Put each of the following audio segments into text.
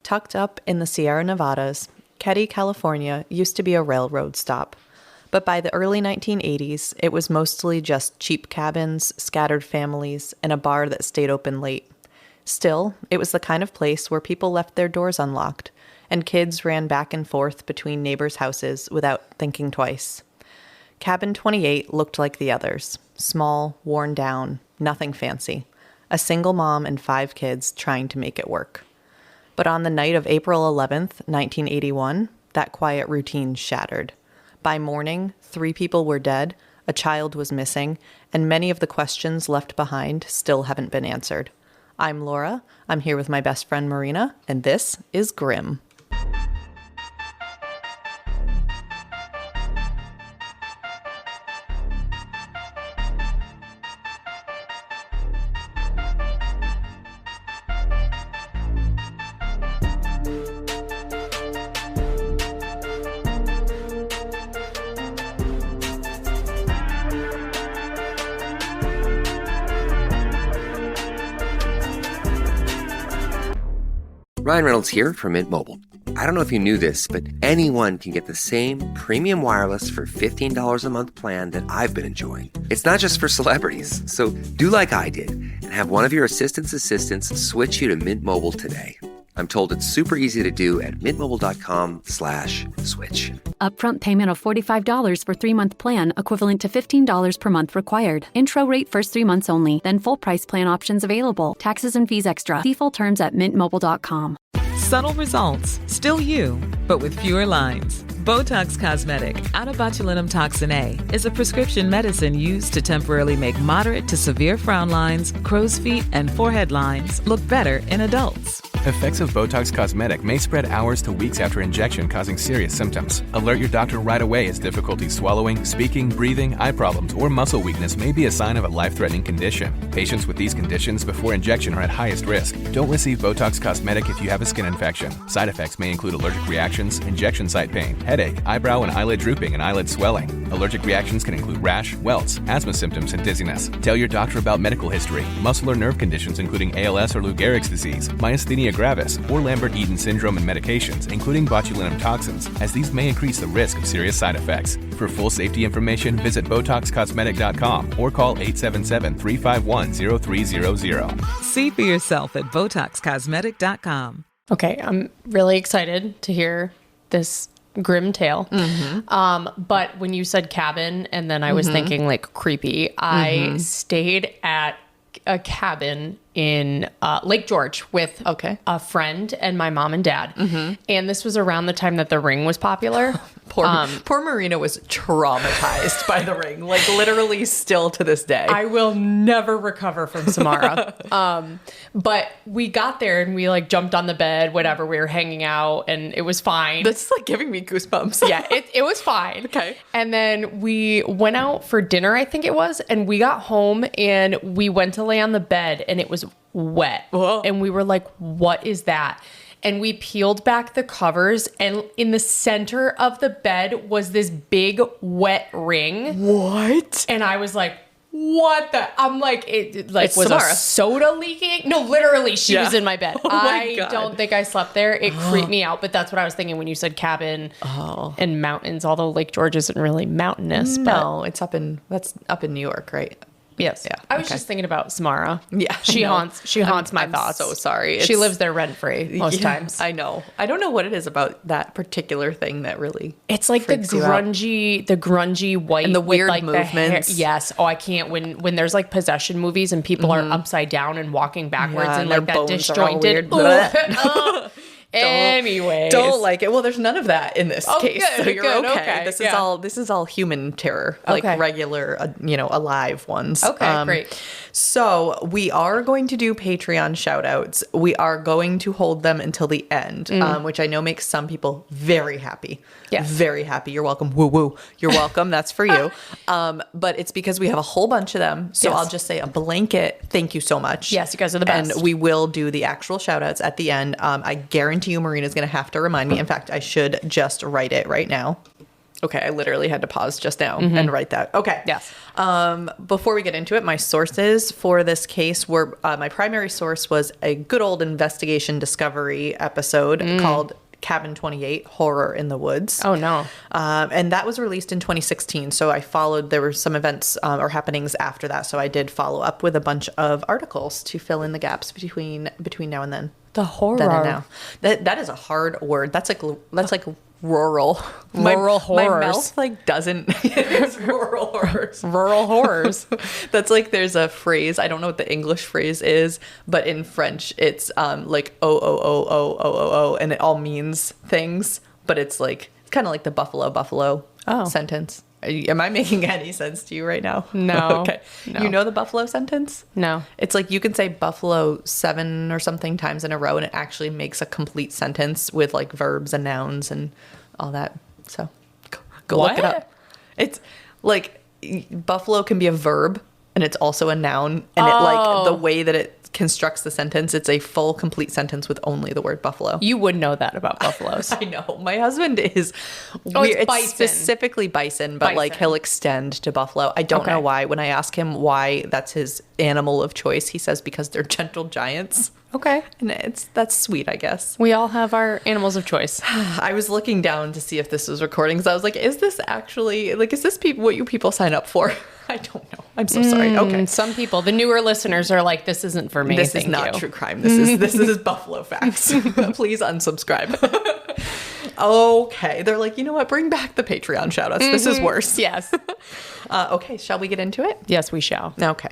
Tucked up in the Sierra Nevadas, Keddie, California used to be a railroad stop. But by the early 1980s, it was mostly just cheap cabins, scattered families, and a bar that stayed open late. Still, it was the kind of place where people left their doors unlocked, and kids ran back and forth between neighbors' houses without thinking twice. Cabin 28 looked like the others. Small, worn down, nothing fancy. A single mom and 5 kids trying to make it work. But on the night of April 11th, 1981, that quiet routine shattered. By morning, 3 people were dead, a child was missing, and many of the questions left behind still haven't been answered. I'm Laura, I'm here with my best friend Marina, and this is Grim. Ryan Reynolds here from Mint Mobile. I don't know if you knew this, but anyone can get the same premium wireless for $15 a month plan that I've been enjoying. It's not just for celebrities, so do like I did and have one of your assistants switch you to Mint Mobile today. I'm told it's super easy to do at mintmobile.com/switch. Upfront payment of $45 for 3-month plan, equivalent to $15 per month required. Intro rate first 3 months only, then full price plan options available. Taxes and fees extra. See full terms at mintmobile.com. Subtle results, still you, but with fewer lines. Botox Cosmetic, out of botulinum toxin A, is a prescription medicine used to temporarily make moderate to severe frown lines, crow's feet, and forehead lines look better in adults. Effects of Botox Cosmetic may spread hours to weeks after injection, causing serious symptoms. Alert your doctor right away as difficulty swallowing, speaking, breathing, eye problems, or muscle weakness may be a sign of a life-threatening condition. Patients with these conditions before injection are at highest risk. Don't receive Botox Cosmetic if you have a skin infection. Side effects may include allergic reactions, injection site pain, headache, eyebrow and eyelid drooping, and eyelid swelling. Allergic reactions can include rash, welts, asthma symptoms, and dizziness. Tell your doctor about medical history, muscle or nerve conditions including ALS or Lou Gehrig's disease, myasthenia gravis, or Lambert-Eaton syndrome, and medications, including botulinum toxins, as these may increase the risk of serious side effects. For full safety information, visit BotoxCosmetic.com or call 877-351-0300. See for yourself at BotoxCosmetic.com. Okay, I'm really excited to hear this grim tale. But when you said cabin and then I was thinking like creepy, I stayed at a cabin in Lake George with a friend and my mom and dad. And this was around the time that The Ring was popular. Poor Marina was traumatized by The Ring, like literally still to this day. I will never recover from Samara. But we got there and we like jumped on the bed, whatever, we were hanging out and it was fine. That's like giving me goosebumps. Yeah, it was fine. Okay. And then we went out for dinner, I think it was, and we got home and we went to lay on the bed and it was wet. Whoa. And we were like, what is that? And we peeled back the covers and in the center of the bed was this big wet ring. What? And I was like, what the? I'm like, it like It's was Samara. a soda leaking? No, literally, she was in my bed. Oh my I God. don't think I slept there. It creeped me out, but that's what I was thinking when you said cabin and mountains, although Lake George isn't really mountainous. No, it's that's up in New York, right? Yes. Yeah, I was okay. just thinking about Samara. Yeah, She I know. haunts my I'm thoughts. so sorry. She It's- lives there rent free most times. I know. I don't know what it is about that particular thing that really It's like the freaks you out. grungy white And the with, weird like, the hair. movements. Yes. Oh, I can't. When there's like possession movies and people are upside down and walking backwards Yeah, and their like that bones are all disjointed. weird. Anyways. Don't like it. Well, there's none of that in this Oh, case, good, so you're good, okay. okay, This is yeah. all human terror, like Okay. regular, alive ones. Okay, great. So we are going to do Patreon shout outs. We are going to hold them until the end, which I know makes some people very happy. Yes. Very happy. You're welcome. Woo woo. You're welcome. That's for you. But it's because we have a whole bunch of them. So Yes. I'll just say a blanket thank you so much. Yes, you guys are the best. And we will do the actual shout outs at the end. I guarantee you Marina's going to have to remind me. In fact, I should just write it right now. Okay, I literally had to pause just now and write that. Okay. Yes. Before we get into it, my sources for this case were, my primary source was a good old investigation discovery episode called Cabin 28, Horror in the Woods. Oh, no. And that was released in 2016. So I followed, there were some events or happenings after that. So I did follow up with a bunch of articles to fill in the gaps between now and then. The horror. Then and now. That is a hard word. That's like rural. Rural horrors. My mouth like doesn't. It's rural horrors. Rural horrors. That's like there's a phrase. I don't know what the English phrase is, but in French it's like o, and it all means things. But it's like it's kind of like the buffalo sentence. Am I making any sense to you right now? No. Okay. No. You know the buffalo sentence? No. It's like you can say buffalo 7 or something times in a row and it actually makes a complete sentence with like verbs and nouns and all that. So go look it up. It's like buffalo can be a verb and it's also a noun. And it like the way that it constructs the sentence, it's a full complete sentence with only the word buffalo. You would know that about buffaloes. I know. My husband is weird. It's bison. Specifically bison, but like he'll extend to buffalo. I don't know why. When I ask him why that's his animal of choice, he says because they're gentle giants. Okay. And that's sweet, I guess. We all have our animals of choice. I was looking down to see if this was recording because I was like, is this actually, like, is this what you people sign up for? I don't know. I'm so sorry. Okay. Some people, the newer listeners are like, this isn't for me. This is not true crime. This is Buffalo Facts. Please unsubscribe. Okay. They're like, you know what? Bring back the Patreon shout outs. This is worse. Yes. Okay. Shall we get into it? Yes, we shall. Okay.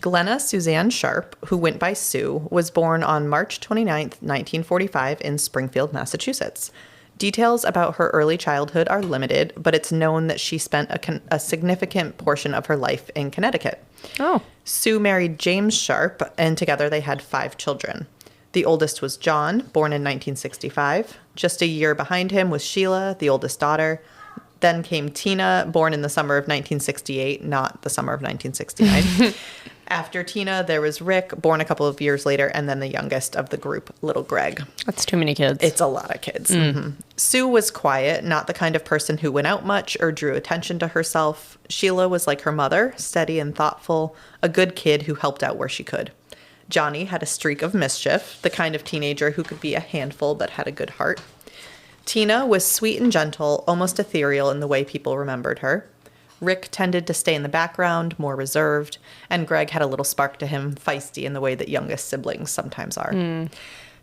Glenna Suzanne Sharp, who went by Sue, was born on March 29th, 1945 in Springfield, Massachusetts. Details about her early childhood are limited, but it's known that she spent a significant portion of her life in Connecticut. Oh. Sue married James Sharp, and together they had 5 children. The oldest was John, born in 1965. Just a year behind him was Sheila, the oldest daughter. Then came Tina, born in the summer of 1968, not the summer of 1969. After Tina, there was Rick, born a couple of years later, and then the youngest of the group, little Greg. That's too many kids. It's a lot of kids. Mm-hmm. Sue was quiet, not the kind of person who went out much or drew attention to herself. Sheila was like her mother, steady and thoughtful, a good kid who helped out where she could. Johnny had a streak of mischief, the kind of teenager who could be a handful but had a good heart. Tina was sweet and gentle, almost ethereal in the way people remembered her. Rick tended to stay in the background, more reserved, and Greg had a little spark to him, feisty in the way that youngest siblings sometimes are.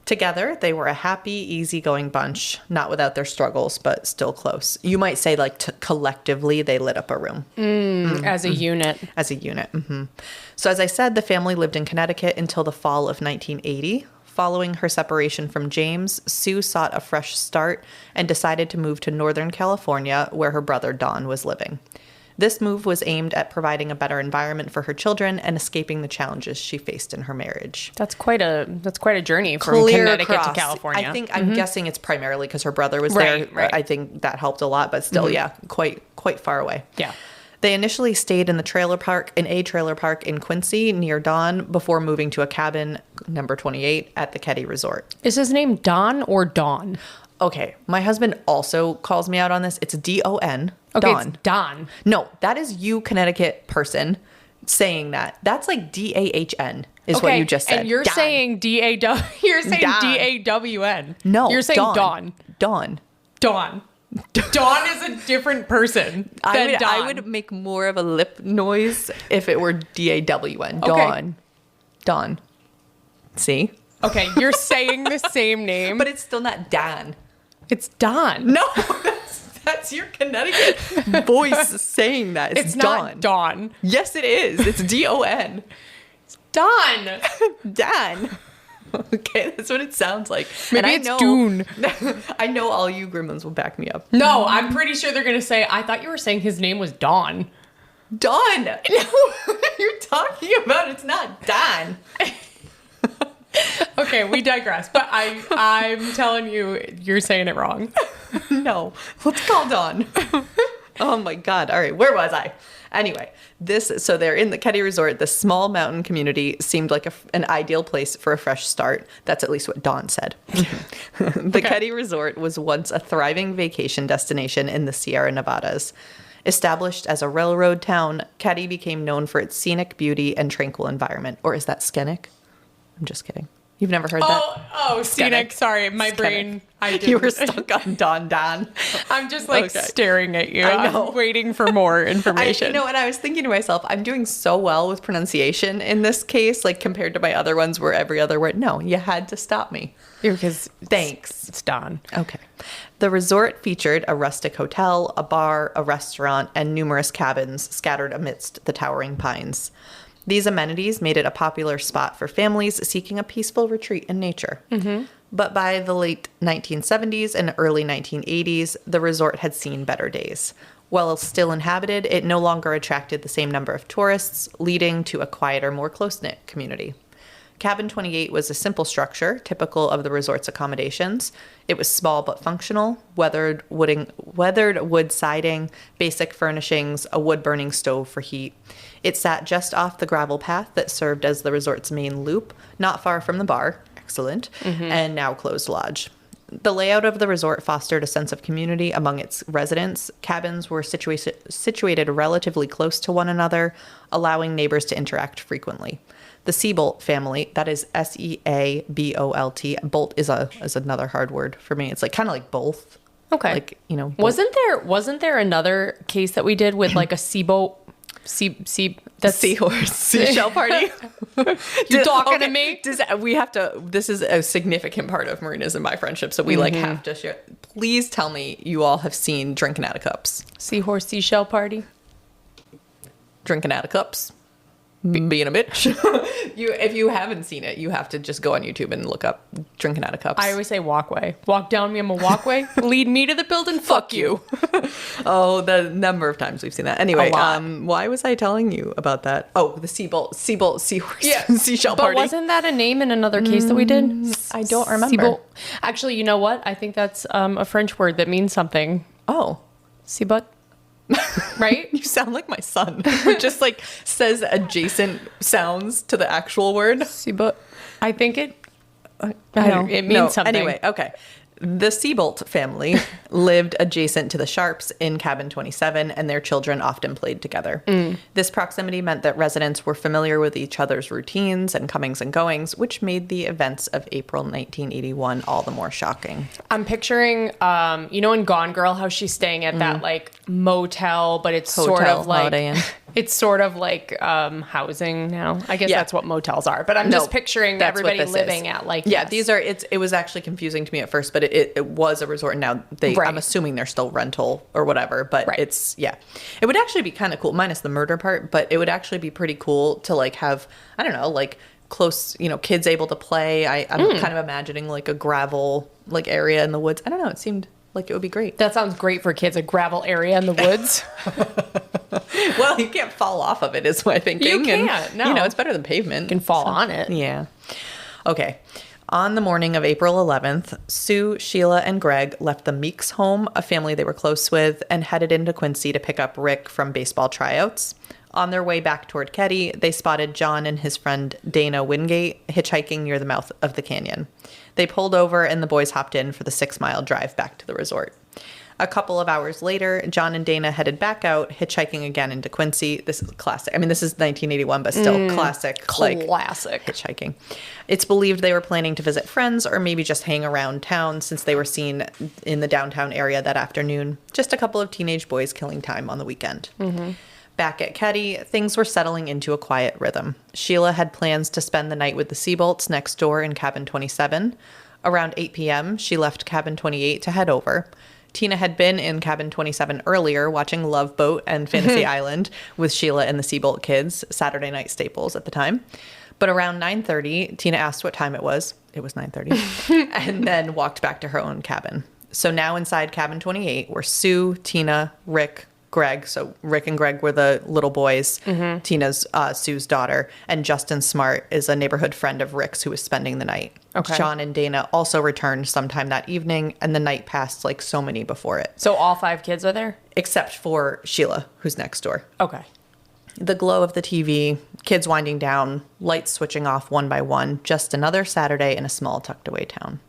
Together, they were a happy, easygoing bunch, not without their struggles, but still close. You might say, like, collectively, they lit up a room. As a unit. As a unit. Mm-hmm. So as I said, the family lived in Connecticut until the fall of 1980. Following her separation from James, Sue sought a fresh start and decided to move to Northern California, where her brother Don was living. This move was aimed at providing a better environment for her children and escaping the challenges she faced in her marriage. That's quite a journey from Connecticut to California. I think I'm guessing it's primarily because her brother was there. Right. I think that helped a lot, but still, yeah, quite far away. Yeah. They initially stayed in a trailer park in Quincy near Don before moving to a cabin, number 28, at the Keddie Resort. Is his name Don or Dawn? Okay, my husband also calls me out on this. It's D-O-N. Okay, Don. it's Don. No, that is you, Connecticut person, saying that. That's like D-A-H-N is what you just said. And you're Don. saying D-A-W. You're saying Don. D-A-W-N. No, you're saying Dawn. Dawn. Dawn. Dawn is a different person than Dawn. I would make more of a lip noise if it were D-A-W-N. Okay. Dawn. Dawn. See? Okay, you're saying the same name. But it's still not Dan. It's Don. No, that's your Connecticut voice saying that. It's Dawn. Not Dawn. Yes, it is. It's D-O-N. Don. Dan. Okay, that's what it sounds like. Maybe it's Dune. I know all you gremlins will back me up. No, I'm pretty sure they're going to say, I thought you were saying his name was Don. Dawn. No, you're talking about it's not Dan. Okay, we digress. But I'm telling you, you're saying it wrong. No, let's call Dawn. Oh my God. All right. Where was I? Anyway, so they're in the Keddie Resort. The small mountain community seemed like an ideal place for a fresh start. That's at least what Dawn said. The Keddie Resort was once a thriving vacation destination in the Sierra Nevadas. Established as a railroad town, Keddie became known for its scenic beauty and tranquil environment. Or is that skenic? I'm just kidding. You've never heard that? Oh, scenic. Sorry, my brain. You were stuck on Don. I'm just staring at you. I know. I'm waiting for more information. And I was thinking to myself, I'm doing so well with pronunciation in this case, like compared to my other ones where every other word. No, you had to stop me. Because thanks. It's Don. Okay. The resort featured a rustic hotel, a bar, a restaurant, and numerous cabins scattered amidst the towering pines. These amenities made it a popular spot for families seeking a peaceful retreat in nature. Mm-hmm. But by the late 1970s and early 1980s, the resort had seen better days. While still inhabited, it no longer attracted the same number of tourists, leading to a quieter, more close-knit community. Cabin 28 was a simple structure, typical of the resort's accommodations. It was small but functional, weathered wood siding, basic furnishings, a wood-burning stove for heat. It sat just off the gravel path that served as the resort's main loop, not far from the bar, excellent, and now closed lodge. The layout of the resort fostered a sense of community among its residents. Cabins were situated relatively close to one another, allowing neighbors to interact frequently. The Seabolt family, that is Seabolt. Bolt is another hard word for me. It's kind of like both. Okay. Bolt. Wasn't there another case that we did with a seaboat? The seahorse seashell party. You talking to me? This is a significant part of Marina's and my friendship, so we have to share. Please tell me you all have seen Drinking Out of Cups. Seahorse seashell party. Drinking Out of Cups. Being a bitch. If you haven't seen it, you have to just go on YouTube and look up Drinking Out of Cups. I always say walkway. Walk down me, I'm a walkway. Lead me to the building. Fuck you. Oh, the number of times we've seen that. Anyway, why was I telling you about that? Oh, the Seabolt seahorse seashell party. But wasn't that a name in another case that we did? I don't remember. Seabolt. Actually, you know what? I think that's a French word that means something. Oh. Seabolt. Right? You sound like my son, who just says adjacent sounds to the actual word. Seabolt. I think it means something. Anyway, okay. The Seabolt family lived adjacent to the Sharps in Cabin 27, and their children often played together. This proximity meant that residents were familiar with each other's routines and comings and goings, which made the events of April 1981 all the more shocking. I'm picturing, in Gone Girl, how she's staying at that motel, but it's Hotel, sort of Holiday Inn. It's sort of housing now. I guess that's what motels are. But I'm just picturing everybody living at these are. It was actually confusing to me at first, but it was a resort. And now I'm assuming they're still rental or whatever. But it would actually be kind of cool, minus the murder part. But it would actually be pretty cool to have, I don't know, close, kids able to play. I'm kind of imagining a gravel area in the woods. I don't know. It seemed like it would be great. That sounds great for kids, a gravel area in the woods. Well, you can't fall off of it, is my thinking. You can't, no. It's better than pavement. You can fall on it. Yeah. Okay. On the morning of April 11th, Sue, Sheila, and Greg left the Meeks home, a family they were close with, and headed into Quincy to pick up Rick from baseball tryouts. On their way back toward Keddie, they spotted John and his friend Dana Wingate hitchhiking near the mouth of the canyon. They pulled over and the boys hopped in for the 6-mile drive back to the resort. A couple of hours later, John and Dana headed back out, hitchhiking again into Quincy. This is classic. I mean, this is 1981, but still classic. Classic. Hitchhiking. It's believed they were planning to visit friends or maybe just hang around town since they were seen in the downtown area that afternoon. Just a couple of teenage boys killing time on the weekend. Mm-hmm. Back at Keddie, things were settling into a quiet rhythm. Sheila had plans to spend the night with the Seabolts next door in Cabin 27. Around 8 p.m., she left Cabin 28 to head over. Tina had been in Cabin 27 earlier watching Love Boat and Fantasy Island with Sheila and the Seabolt kids, Saturday night staples at the time. But around 9:30, Tina asked what time it was. It was 9:30. And then walked back to her own cabin. So now inside Cabin 28 were Sue, Tina, Rick, Greg. So Rick and Greg were the little boys. Mm-hmm. Tina's Sue's daughter. And Justin Smart is a neighborhood friend of Rick's who was spending the night. Okay. John and Dana also returned sometime that evening, and the night passed like so many before it. So all 5 kids are there? except for Sheila, who's next door. Okay. The glow of the TV, kids winding down, lights switching off one by one, just another Saturday in a small tucked away town.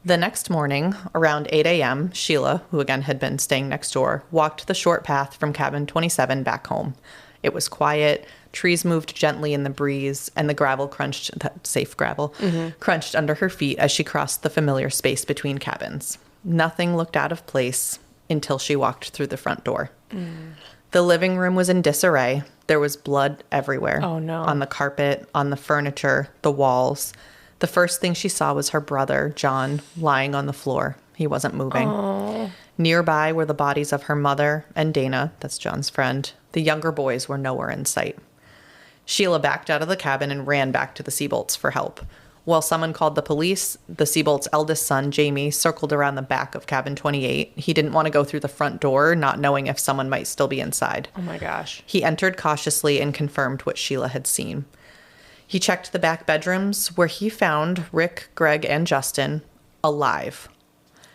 The next morning, around 8 a.m., Sheila, who again had been staying next door, walked the short path from cabin 27 back home. It was quiet, trees moved gently in the breeze, and the gravel crunched, that safe gravel, crunched under her feet as she crossed the familiar space between cabins. Nothing looked out of place until she walked through the front door. The living room was in disarray. There was blood everywhere. Oh, no. On the carpet, on the furniture, the walls. The first thing she saw was her brother, John, lying on the floor. He wasn't moving. Oh. Nearby were the bodies of her mother and Dana, that's John's friend. The younger boys were nowhere in sight. Sheila backed out of the cabin and ran back to the Seabolts for help. While someone called the police, the Seabolts' eldest son, Jamie, circled around the back of cabin 28. He didn't want to go through the front door, not knowing if someone might still be inside. Oh my gosh. He entered cautiously and confirmed what Sheila had seen. He checked the back bedrooms, where he found Rick, Greg, and Justin alive.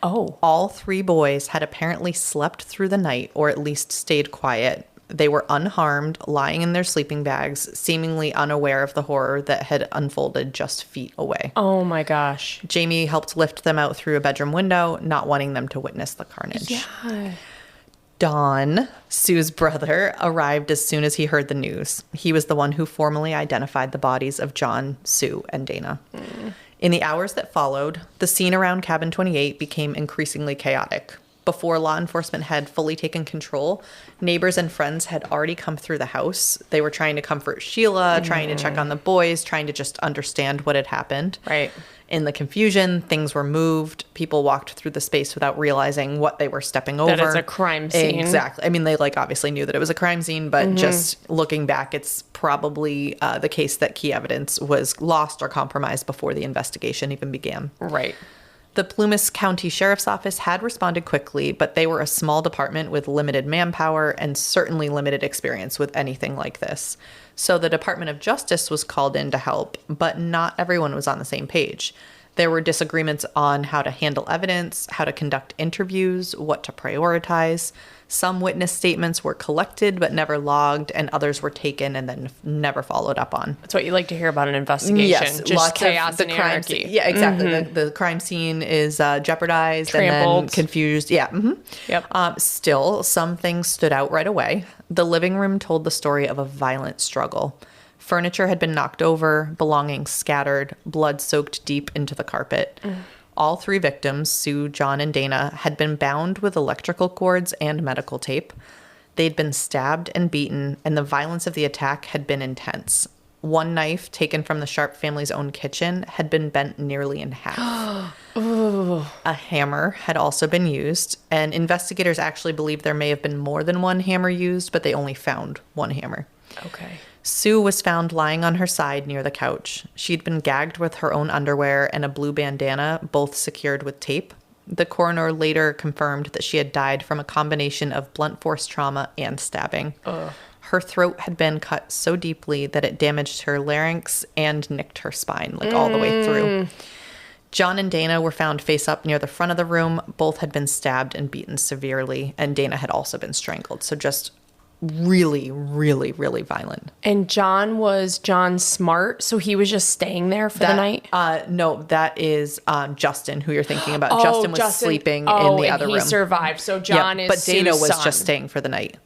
Oh. All three boys had apparently slept through the night, or at least stayed quiet. They were unharmed, lying in their sleeping bags, seemingly unaware of the horror that had unfolded just feet away. Oh my gosh. Jamie helped lift them out through a bedroom window, not wanting them to witness the carnage. Yeah. Don, Sue's brother, arrived as soon as he heard the news. He was the one who formally identified the bodies of John, Sue, and Dana. In the hours that followed, the scene around cabin 28 became increasingly chaotic. Before law enforcement had fully taken control, neighbors and friends had already come through the house. They were trying to comfort Sheila, trying to check on the boys, trying to just understand what had happened. Right. In the confusion, things were moved. People walked through the space without realizing what they were stepping over. That is a crime scene. Exactly. I mean, they obviously knew that it was a crime scene, but just looking back, it's probably the case that key evidence was lost or compromised before the investigation even began. Right. The Plumas County Sheriff's Office had responded quickly, but they were a small department with limited manpower and certainly limited experience with anything like this. So the Department of Justice was called in to help, but not everyone was on the same page. There were disagreements on how to handle evidence, how to conduct interviews, what to prioritize. Some witness statements were collected but never logged, and others were taken and then never followed up on. That's what you like to hear about an investigation. Yes, just lots chaos of the and crime anarchy. Yeah, exactly. The crime scene is jeopardized Trampled. and then confused. Yeah. Yep. Still, some things stood out right away. The living room told the story of a violent struggle. Furniture had been knocked over, belongings scattered, blood soaked deep into the carpet. All three victims, Sue, John, and Dana, had been bound with electrical cords and medical tape. They'd been stabbed and beaten, and the violence of the attack had been intense. One knife, taken from the Sharp family's own kitchen, had been bent nearly in half. A hammer had also been used, and investigators actually believe there may have been more than one hammer used, but they only found one hammer. Okay. Sue was found lying on her side near the couch. She'd been gagged with her own underwear and a blue bandana, both secured with tape. The coroner later confirmed that she had died from a combination of blunt force trauma and stabbing. Her throat had been cut so deeply that it damaged her larynx and nicked her spine, all the way through. John and Dana were found face up near the front of the room. Both had been stabbed and beaten severely, and Dana had also been strangled. So just really, really, really violent. And John Smart, so he was just staying there for the night? No, that is Justin, who you're thinking about. Oh, Justin was sleeping in the other room. He survived. So John is but Dana Sue's was son. just staying for the night.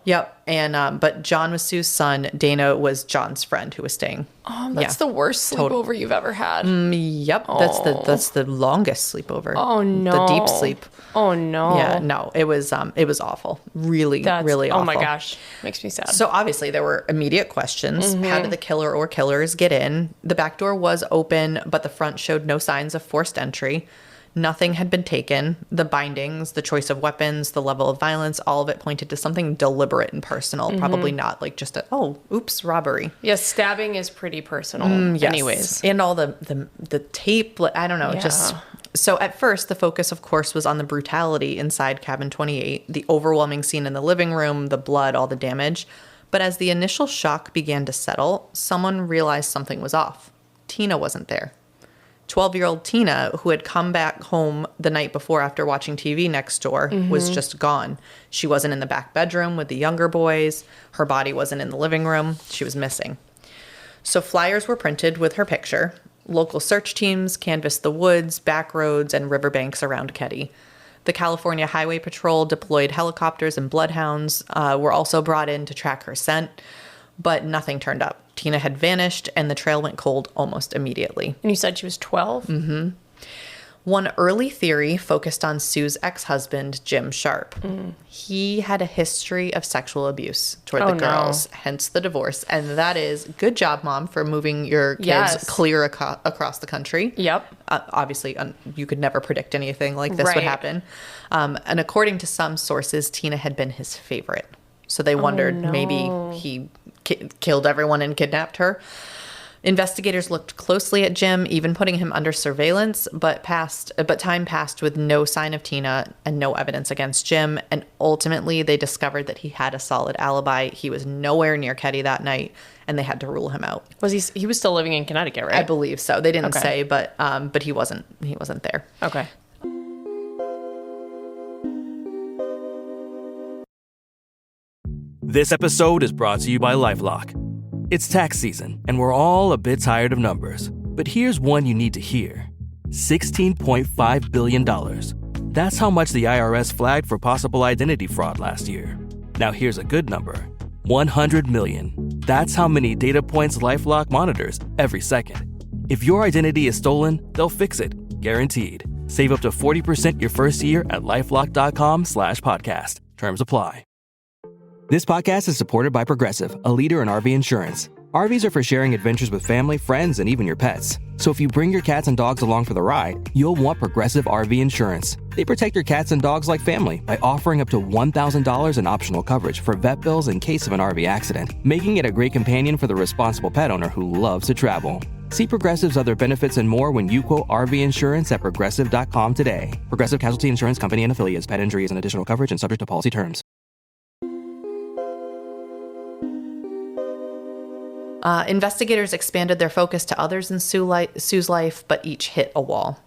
Yep. And but John was Sue's son. Dana was John's friend who was staying. Oh, that's the worst sleepover you've ever had. Yep. That's the longest sleepover. Oh no. The deep sleep. Oh no. Yeah, no. It was awful. Really really awful. Oh my gosh. Makes me sad. So obviously there were immediate questions. How did the killer or killers get in? The back door was open, but the front showed no signs of forced entry. Nothing had been taken. The bindings, the choice of weapons, the level of violence, all of it pointed to something deliberate and personal. Probably not just robbery. Yes, stabbing is pretty personal Yes. anyways. And all the tape, I don't know, just... So at first, the focus, of course, was on the brutality inside cabin 28, the overwhelming scene in the living room, the blood, all the damage. But as the initial shock began to settle, someone realized something was off. Tina wasn't there. 12-year-old Tina, who had come back home the night before after watching TV next door, was just gone. She wasn't in the back bedroom with the younger boys. Her body wasn't in the living room. She was missing. So flyers were printed with her picture. Local search teams canvassed the woods, back roads, and riverbanks around Keddie. The California Highway Patrol deployed helicopters and bloodhounds, were also brought in to track her scent, but nothing turned up. Tina had vanished, and the trail went cold almost immediately. And you said she was 12? Mm-hmm. One early theory focused on Sue's ex-husband, Jim Sharp. He had a history of sexual abuse toward the girls, hence the divorce. And that is, good job, Mom, for moving your kids clear across the country. Yep. Obviously, you could never predict anything like this would happen. And according to some sources, Tina had been his favorite. So they wondered maybe he killed everyone and kidnapped her. Investigators looked closely at Jim, even putting him under surveillance, but time passed with no sign of Tina and no evidence against Jim. And ultimately, they discovered that he had a solid alibi. He was nowhere near Keddie that night, and they had to rule him out. Was he was still living in Connecticut, right? I believe so. They didn't say, but he wasn't there. Okay. This episode is brought to you by LifeLock. It's tax season, and we're all a bit tired of numbers. But here's one you need to hear. $16.5 billion. That's how much the IRS flagged for possible identity fraud last year. Now here's a good number. 100 million. That's how many data points LifeLock monitors every second. If your identity is stolen, they'll fix it. Guaranteed. Save up to 40% your first year at LifeLock.com/podcast. Terms apply. This podcast is supported by Progressive, a leader in RV insurance. RVs are for sharing adventures with family, friends, and even your pets. So if you bring your cats and dogs along for the ride, you'll want Progressive RV insurance. They protect your cats and dogs like family by offering up to $1,000 in optional coverage for vet bills in case of an RV accident, making it a great companion for the responsible pet owner who loves to travel. See Progressive's other benefits and more when you quote RV insurance at Progressive.com today. Progressive Casualty Insurance Company and Affiliates. Pet injuries and additional coverage and subject to policy terms. Investigators expanded their focus to others in Sue's life, but each hit a wall.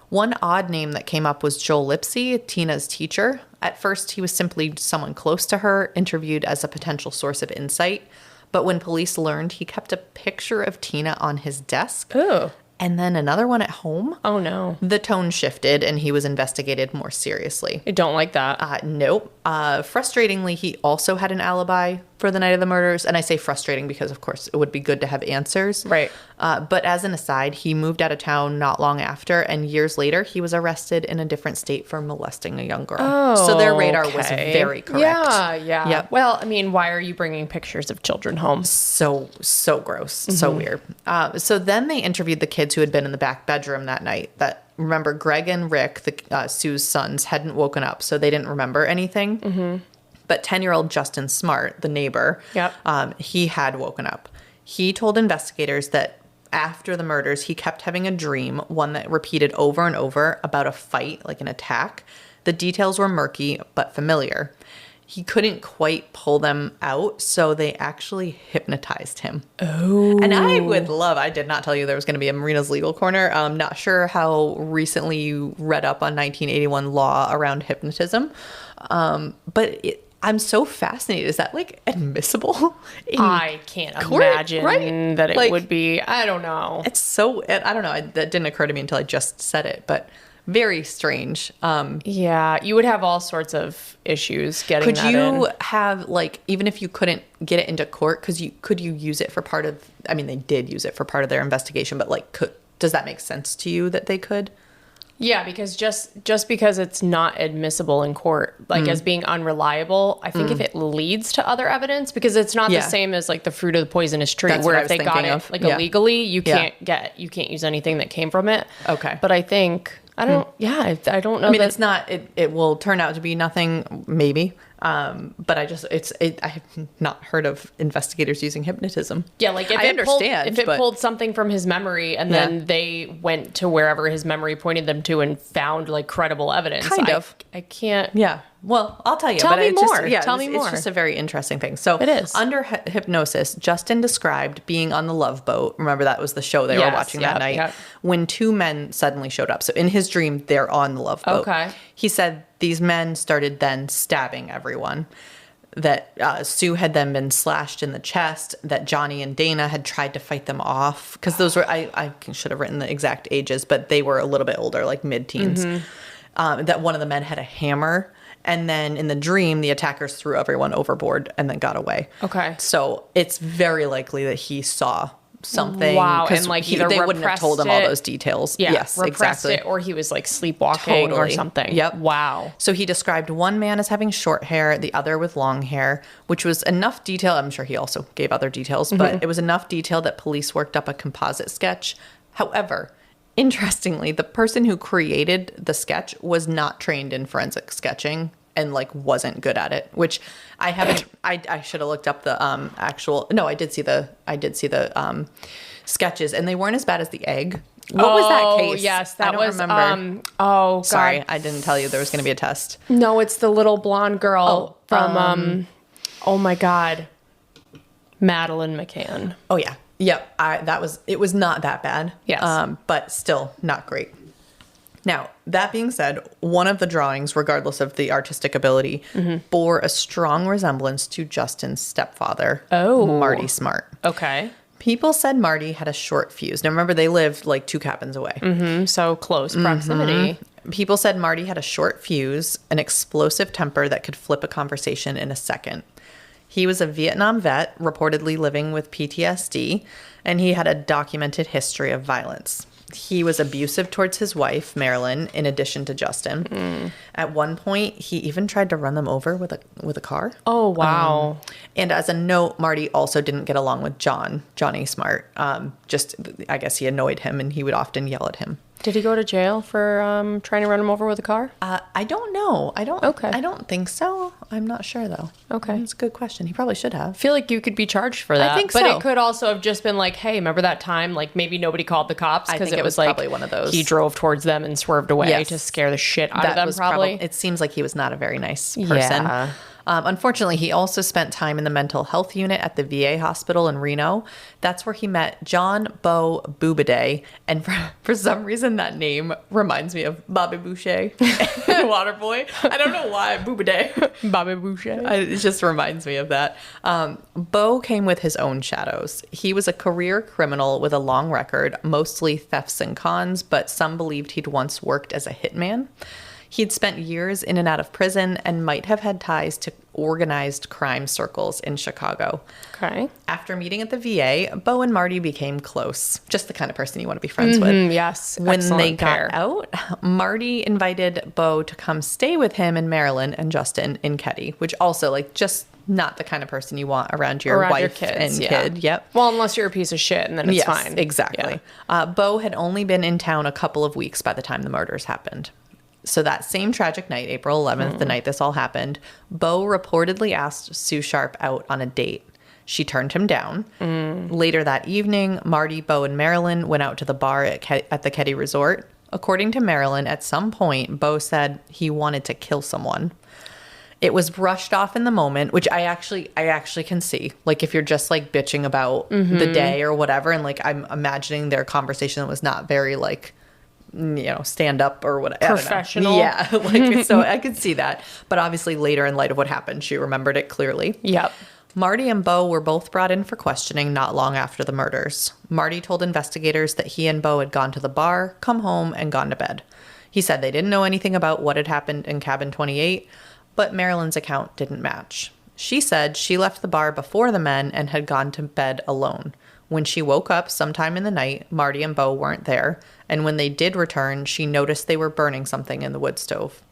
One odd name that came up was Joel Lipsy, Tina's teacher. At first, he was simply someone close to her, interviewed as a potential source of insight. But when police learned, he kept a picture of Tina on his desk. Ooh. And then another one at home. Oh, no. The tone shifted, and he was investigated more seriously. I don't like that. Nope. Frustratingly, he also had an alibi for the night of the murders. And I say frustrating because, of course, it would be good to have answers. Right. But as an aside, he moved out of town not long after, and years later, he was arrested in a different state for molesting a young girl. Oh, so their radar was very correct. Yeah. Yep. Well, I mean, why are you bringing pictures of children home? So gross. So weird. So then they interviewed the kids who had been in the back bedroom that night. Remember, Greg and Rick, Sue's sons, hadn't woken up, so they didn't remember anything. Mm-hmm. But 10-year-old Justin Smart, the neighbor, he had woken up. He told investigators that after the murders, he kept having a dream, one that repeated over and over, about a fight, like an attack. The details were murky, but familiar. He couldn't quite pull them out, so they actually hypnotized him. Oh. And I did not tell you there was going to be a Marina's Legal Corner. I'm not sure how recently you read up on 1981 law around hypnotism, but I'm so fascinated. Is that like admissible? I can't imagine that it would be. I don't know. It's so, I don't know. That didn't occur to me until I just said it, but very strange. Yeah, you would have all sorts of issues getting that in. Could you have, like, even if you couldn't get it into court, could you use it for part of, I mean, they did use it for part of their investigation, but like, does that make sense to you that they could? Yeah, because just because it's not admissible in court, like as being unreliable, I think if it leads to other evidence, because it's not the same as like the fruit of the poisonous tree, where if they got it illegally, you can't use anything that came from it. Okay. But I think I don't know. I mean, it's not. It will turn out to be nothing, maybe. But I have not heard of investigators using hypnotism. Yeah, like if I understand, if it but- pulled something from his memory and then they went to wherever his memory pointed them to and found like credible evidence. Kind of. I can't. Yeah. Well, I'll tell you. Tell but me it's just- more. Tell me more. It's just a very interesting thing. So It is. Under hypnosis, Justin described being on the Love Boat. Remember that was the show they were watching that night when two men suddenly showed up. So in his dream, they're on the Love Boat. Okay. He said these men started then stabbing everyone. That Sue had then been slashed in the chest, that Johnny and Dana had tried to fight them off. Because those were, I should have written the exact ages, but they were a little bit older, like mid-teens. That one of the men had a hammer. And then in the dream, the attackers threw everyone overboard and then got away. Okay. So it's very likely that he saw something. Wow. 'cause And like they either wouldn't have told him all repressed it- those details. Yeah, Yes, repressed exactly. it, or he was like sleepwalking or something. Yep. Wow. So he described one man as having short hair, the other with long hair, which was enough detail. I'm sure he also gave other details, but it was enough detail that police worked up a composite sketch. However, interestingly, the person who created the sketch was not trained in forensic sketching and like wasn't good at it, which I haven't. I should have looked up the actual. No, I did see the sketches, and they weren't as bad as the egg. What was that case? Yes, I that don't was. remember. Oh, God. Sorry, I didn't tell you there was going to be a test. No, it's the little blonde girl from. Oh my God, Madeline McCann. Oh yeah, yep. It was not that bad. Yes. But still not great. Now, that being said, one of the drawings, regardless of the artistic ability, bore a strong resemblance to Justin's stepfather, Marty Smart. Okay. People said Marty had a short fuse. Now, remember, they lived like 2 cabins away. So close proximity. People said Marty had a short fuse, an explosive temper that could flip a conversation in a second. He was a Vietnam vet, reportedly living with PTSD, and he had a documented history of violence. He was abusive towards his wife, Marilyn, in addition to Justin. At one point, he even tried to run them over with a car. Oh, wow. And as a note, Marty also didn't get along with Johnny Smart. I guess he annoyed him, and he would often yell at him. Did he go to jail for trying to run him over with a car? I don't know. I don't think so. I'm not sure, though. Okay. That's a good question. He probably should have. I feel like you could be charged for that. I think but so. it could also have just been like, hey, remember that time? Like maybe nobody called the cops I because think it it was was like probably one of those. He drove towards them and swerved away Yes. to scare the shit out of them. was Probably. it seems like he was not a very nice person. Yeah. Unfortunately, he also spent time in the mental health unit at the VA hospital in Reno. That's where he met John Beau Boubidet. And for some reason, that name reminds me of Bobby Boucher, Waterboy. I don't know why, Boubidet. Bobby Boucher. It just reminds me of that. Beau came with his own shadows. He was a career criminal with a long record, mostly thefts and cons, but some believed he'd once worked as a hitman. He'd spent years in and out of prison and might have had ties to organized crime circles in Chicago. Okay. After meeting at the VA, Beau and Marty became close. Just the kind of person you want to be friends with. Yes. When excellent they got pair. out, Marty invited Beau to come stay with him and Marilyn and Justin in Keddie, which also, like, just not the kind of person you want around your wife kids, and kid. Yep. Well, unless you're a piece of shit, and then it's Yes, fine. exactly. Beau had only been in town a couple of weeks by the time the murders happened. So that same tragic night, April 11th, the night this all happened, Beau reportedly asked Sue Sharp out on a date. She turned him down. Later that evening, Marty, Beau, and Marilyn went out to the bar at the Keddie Resort. According to Marilyn, at some point, Beau said he wanted to kill someone. It was brushed off in the moment, which I actually can see. Like, if you're just like bitching about the day or whatever, and like I'm imagining their conversation that was not very like, stand up or whatever. Professional. Yeah. Like, so I could see that. But obviously later in light of what happened, she remembered it clearly. Yep. Marty and Beau were both brought in for questioning not long after the murders. Marty told investigators that he and Beau had gone to the bar, come home, and gone to bed. He said they didn't know anything about what had happened in cabin 28, but Marilyn's account didn't match. She said she left the bar before the men and had gone to bed alone. When she woke up sometime in the night, Marty and Beau weren't there, and when they did return, she noticed they were burning something in the wood stove.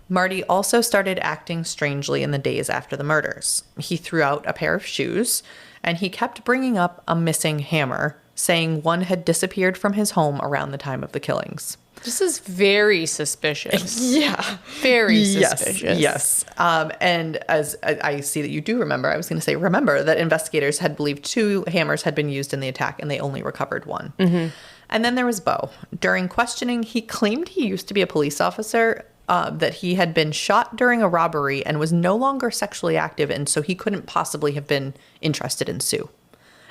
Marty also started acting strangely in the days after the murders. He threw out a pair of shoes, and he kept bringing up a missing hammer, saying one had disappeared from his home around the time of the killings. This is very suspicious. Yeah. Very suspicious. Yes. And as I see that you do remember, I was going to say, remember that investigators had believed 2 hammers had been used in the attack and they only recovered 1. Mm-hmm. And then there was Bo. During questioning, he claimed he used to be a police officer, that he had been shot during a robbery and was no longer sexually active, and so he couldn't possibly have been interested in Sue.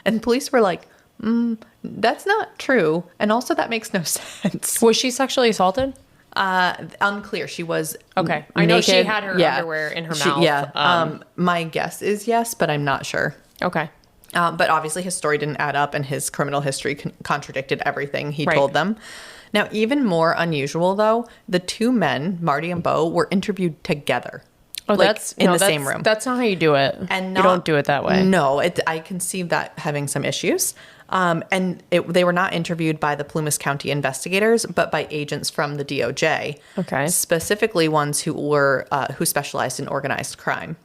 And police were like, that's not true. And also that makes no sense. Was she sexually assaulted? Unclear. She was okay. I know she naked. had her underwear in her mouth. Yeah. My guess is yes, but I'm not sure. Okay. But obviously his story didn't add up and his criminal history contradicted everything he told them. Now, even more unusual, though, the 2 men, Marty and Bo, were interviewed together. Oh, that's in the same room. That's not how you do it. And you don't do it that way. No, I conceive that having some issues. They were not interviewed by the Plumas County investigators, but by agents from the DOJ. Okay. Specifically ones who specialized in organized crime.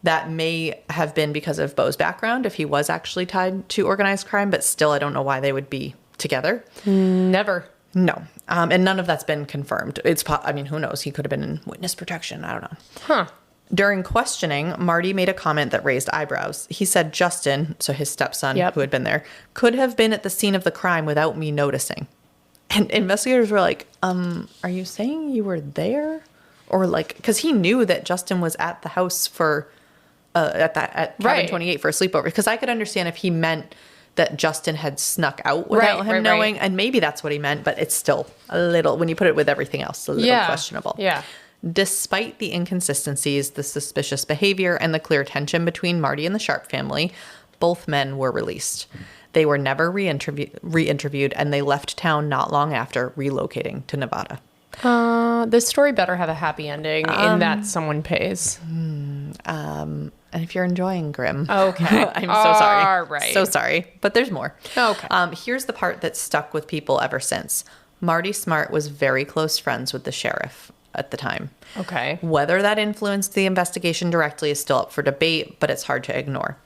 That may have been because of Bo's background, if he was actually tied to organized crime, but still, I don't know why they would be together. Never. No. And none of that's been confirmed. Who knows? He could have been in witness protection. I don't know. Huh. During questioning, Marty made a comment that raised eyebrows. He said Justin, so his stepson who had been there, could have been at the scene of the crime without me noticing. And investigators were like, are you saying you were there? Or like, because he knew that Justin was at the house for, at Cabin 28 for a sleepover. Because I could understand if he meant that Justin had snuck out without him knowing. And maybe that's what he meant, but it's still a little, when you put it with everything else, a little questionable. Yeah. Despite the inconsistencies, the suspicious behavior, and the clear tension between Marty and the Sharp family, both men were released. They were never re-interviewed, and they left town not long after, relocating to Nevada. This story better have a happy ending in that someone pays. And if you're enjoying Grimm, okay. I'm so sorry. All right. So sorry. But there's more. Okay. Here's the part that stuck with people ever since. Marty Smart was very close friends with the sheriff at the time. Okay. Whether that influenced the investigation directly is still up for debate, but it's hard to ignore.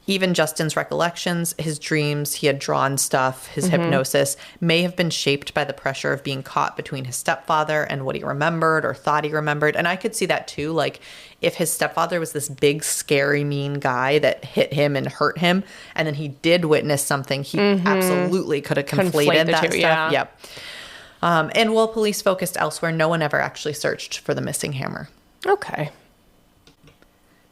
Even Justin's recollections, his dreams, he had drawn stuff, his hypnosis may have been shaped by the pressure of being caught between his stepfather and what he remembered or thought he remembered. And I could see that too. Like if his stepfather was this big, scary, mean guy that hit him and hurt him, and then he did witness something, he absolutely could have conflated that stuff. Yeah. Yep. And while police focused elsewhere, no one ever actually searched for the missing hammer. Okay.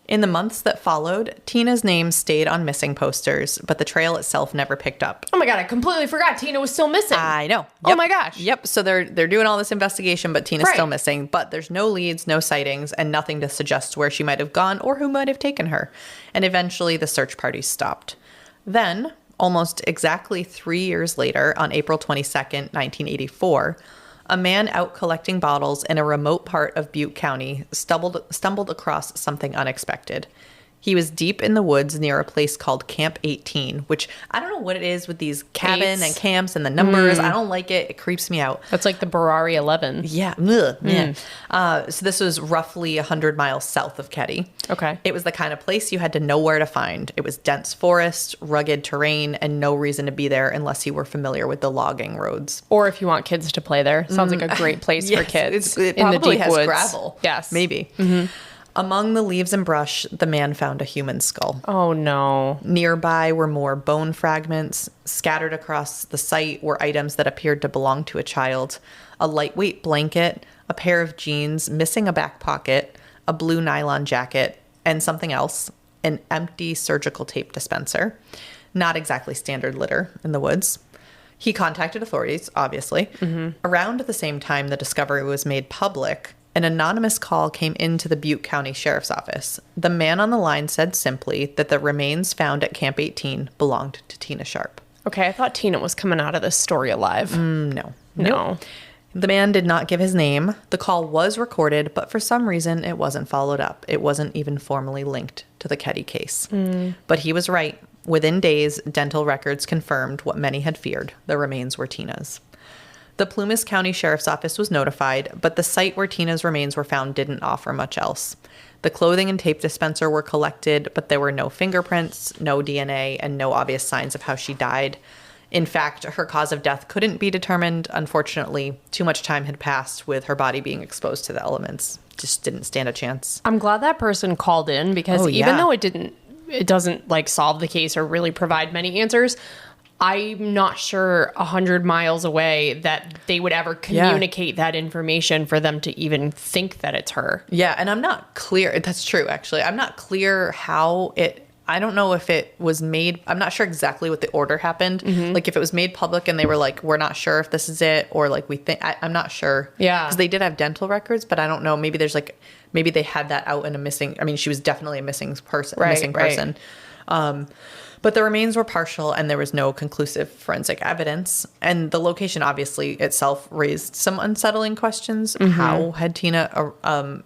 In the months that followed, Tina's name stayed on missing posters, but the trail itself never picked up. Oh my God, I completely forgot Tina was still missing. I know. Oh my gosh. Yep. So they're doing all this investigation, but Tina's still missing. But there's no leads, no sightings, and nothing to suggest where she might have gone or who might have taken her. And eventually the search party stopped. Then, almost exactly 3 years later, on April 22nd, 1984, a man out collecting bottles in a remote part of Butte County stumbled across something unexpected. He was deep in the woods near a place called Camp 18, which I don't know what it is with these cabin and camps and the numbers. I don't like it. It creeps me out. That's like the Berari 11. Yeah. So this was roughly 100 miles south of Keddie. Okay. It was the kind of place you had to know where to find. It was dense forest, rugged terrain, and no reason to be there unless you were familiar with the logging roads. Or if you want kids to play there. Sounds like a great place for kids. It in the probably deep has woods. gravel. Yes. Maybe. Among the leaves and brush, the man found a human skull. Oh, no. Nearby were more bone fragments. Scattered across the site were items that appeared to belong to a child. A lightweight blanket, a pair of jeans, missing a back pocket, a blue nylon jacket, and something else, an empty surgical tape dispenser. Not exactly standard litter in the woods. He contacted authorities, obviously. Around the same time the discovery was made public, an anonymous call came into the Butte County Sheriff's Office. The man on the line said simply that the remains found at Camp 18 belonged to Tina Sharp. Okay, I thought Tina was coming out of this story alive. No. No. The man did not give his name. The call was recorded, but for some reason it wasn't followed up. It wasn't even formally linked to the Keddie case. But he was right. Within days, dental records confirmed what many had feared. The remains were Tina's. The Plumas County Sheriff's Office was notified, but the site where Tina's remains were found didn't offer much else. The clothing and tape dispenser were collected, but there were no fingerprints, no DNA, and no obvious signs of how she died. In fact, her cause of death couldn't be determined. Unfortunately, too much time had passed with her body being exposed to the elements. Just didn't stand a chance. I'm glad that person called in because even though it doesn't like solve the case or really provide many answers, I'm not sure 100 miles away that they would ever communicate that information for them to even think that it's her. Yeah, and I'm not clear. That's true, actually. I'm not clear how I don't know if it was made. I'm not sure exactly what the order happened. Like if it was made public and they were like, we're not sure if this is it, or like we think, I'm not sure. Yeah. Because they did have dental records, but I don't know. Maybe maybe they had that out in a missing, I mean, she was definitely a missing person. But the remains were partial and there was no conclusive forensic evidence. And the location obviously itself raised some unsettling questions. How had Tina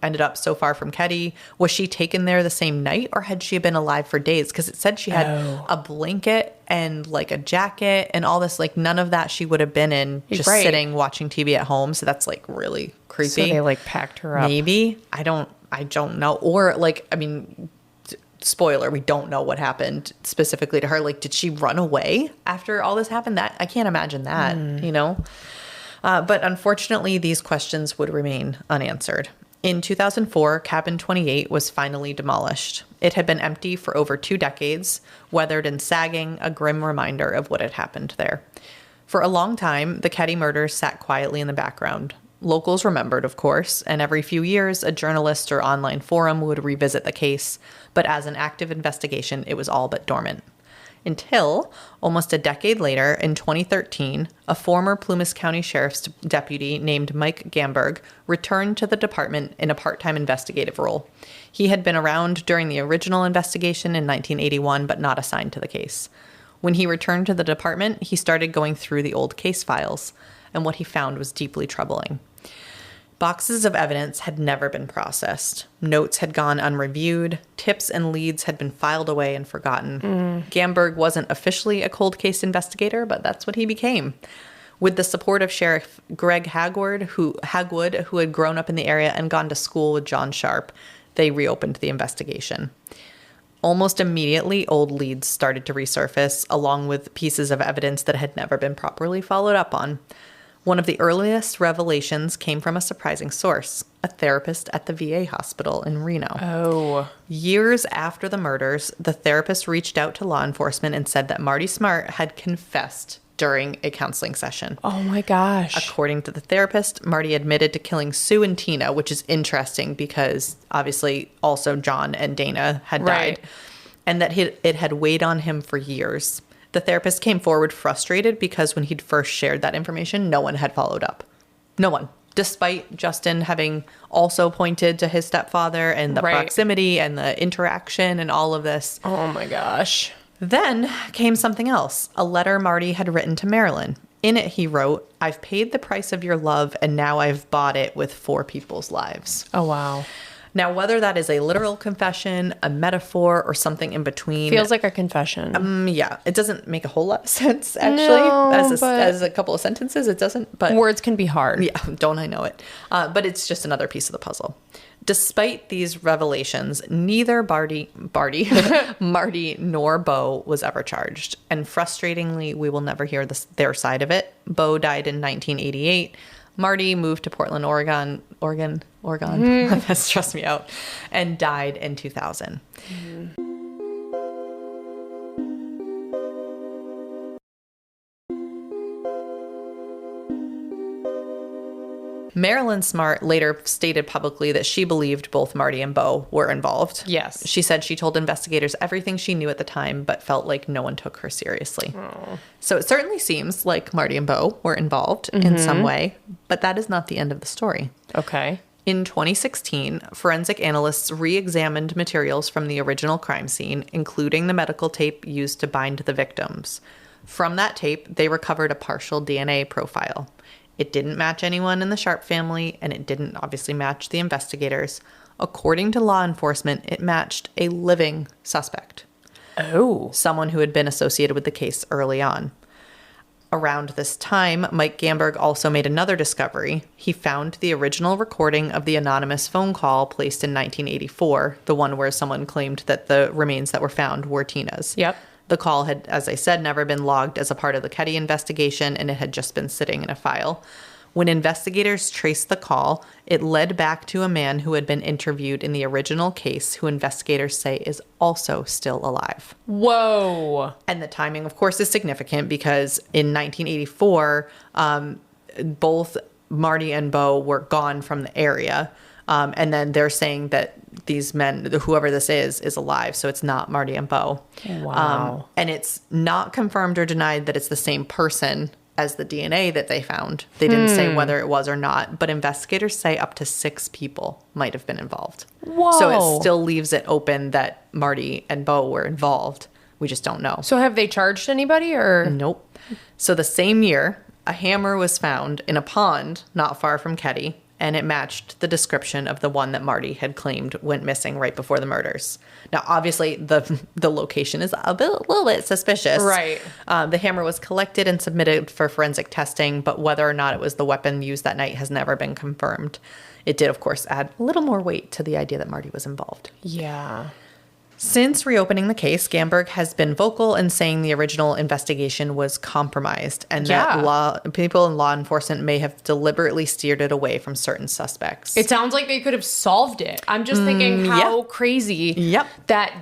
ended up so far from Keddie? Was she taken there the same night or had she been alive for days? Because it said she had a blanket and like a jacket and all this. Like none of that she would have been in just sitting watching TV at home. So that's like really creepy. So they like packed her up. Maybe. I don't know. Or like, I mean, spoiler, we don't know what happened specifically to her. Like, did she run away after all this happened? That I can't imagine that, you know? But unfortunately, these questions would remain unanswered. In 2004, Cabin 28 was finally demolished. It had been empty for over 2 decades, weathered and sagging, a grim reminder of what had happened there. For a long time, the Keddie murders sat quietly in the background. Locals remembered, of course, and every few years, a journalist or online forum would revisit the case, but as an active investigation, it was all but dormant. Until, almost a decade later, in 2013, a former Plumas County Sheriff's deputy named Mike Gamberg returned to the department in a part-time investigative role. He had been around during the original investigation in 1981, but not assigned to the case. When he returned to the department, he started going through the old case files, and what he found was deeply troubling. Boxes of evidence had never been processed. Notes had gone unreviewed. Tips and leads had been filed away and forgotten. Gamberg wasn't officially a cold case investigator, but that's what he became. With the support of Sheriff Greg Hagwood, who had grown up in the area and gone to school with John Sharp, they reopened the investigation. Almost immediately, old leads started to resurface, along with pieces of evidence that had never been properly followed up on. One of the earliest revelations came from a surprising source, a therapist at the VA hospital in Reno. Oh. Years after the murders, the therapist reached out to law enforcement and said that Marty Smart had confessed during a counseling session. Oh my gosh. According to the therapist, Marty admitted to killing Sue and Tina, which is interesting because obviously also John and Dana had died, and that it had weighed on him for years. The therapist came forward frustrated because when he'd first shared that information, no one had followed up. No one. Despite Justin having also pointed to his stepfather and the proximity and the interaction and all of this. Oh my gosh. Then came something else, a letter Marty had written to Marilyn. In it, he wrote, "I've paid the price of your love and now I've bought it with 4 people's lives." Oh, wow. Now, whether that is a literal confession, a metaphor, or something in between. Feels like a confession. Yeah, it doesn't make a whole lot of sense, actually. No, as a couple of sentences, it doesn't. But words can be hard. Yeah, don't I know it. But it's just another piece of the puzzle. Despite these revelations, neither Marty nor Bo was ever charged. And frustratingly, we will never hear their side of it. Bo died in 1988. Marty moved to Portland, Oregon. That stressed me out. And died in 2000. Marilyn Smart later stated publicly that she believed both Marty and Bo were involved. Yes. She said she told investigators everything she knew at the time, but felt like no one took her seriously. Oh. So it certainly seems like Marty and Bo were involved in some way, but that is not the end of the story. Okay. In 2016, forensic analysts re-examined materials from the original crime scene, including the medical tape used to bind the victims. From that tape, they recovered a partial DNA profile. It didn't match anyone in the Sharp family, and it didn't obviously match the investigators. According to law enforcement, it matched a living suspect. Oh. Someone who had been associated with the case early on. Around this time, Mike Gamberg also made another discovery. He found the original recording of the anonymous phone call placed in 1984, the one where someone claimed that the remains that were found were Tina's. Yep. The call had, as I said, never been logged as a part of the Keddie investigation, and it had just been sitting in a file. When investigators traced the call, it led back to a man who had been interviewed in the original case, who investigators say is also still alive. Whoa. And the timing, of course, is significant because in 1984, both Marty and Bo were gone from the area. And then they're saying that these men, whoever this is alive. So it's not Marty and Bo. Wow. And it's not confirmed or denied that it's the same person as the DNA that they found. They didn't say whether it was or not, but investigators say up to 6 people might have been involved. Whoa. So it still leaves it open that Marty and Bo were involved. We just don't know. So have they charged anybody or? Nope. So the same year, a hammer was found in a pond not far from Keddie, and it matched the description of the one that Marty had claimed went missing right before the murders. Now, obviously, the location is a little bit suspicious. Right. The hammer was collected and submitted for forensic testing, but whether or not it was the weapon used that night has never been confirmed. It did, of course, add a little more weight to the idea that Marty was involved. Yeah. Since reopening the case, Gamberg has been vocal in saying the original investigation was compromised and that people in law enforcement may have deliberately steered it away from certain suspects. It sounds like they could have solved it. I'm just thinking how crazy that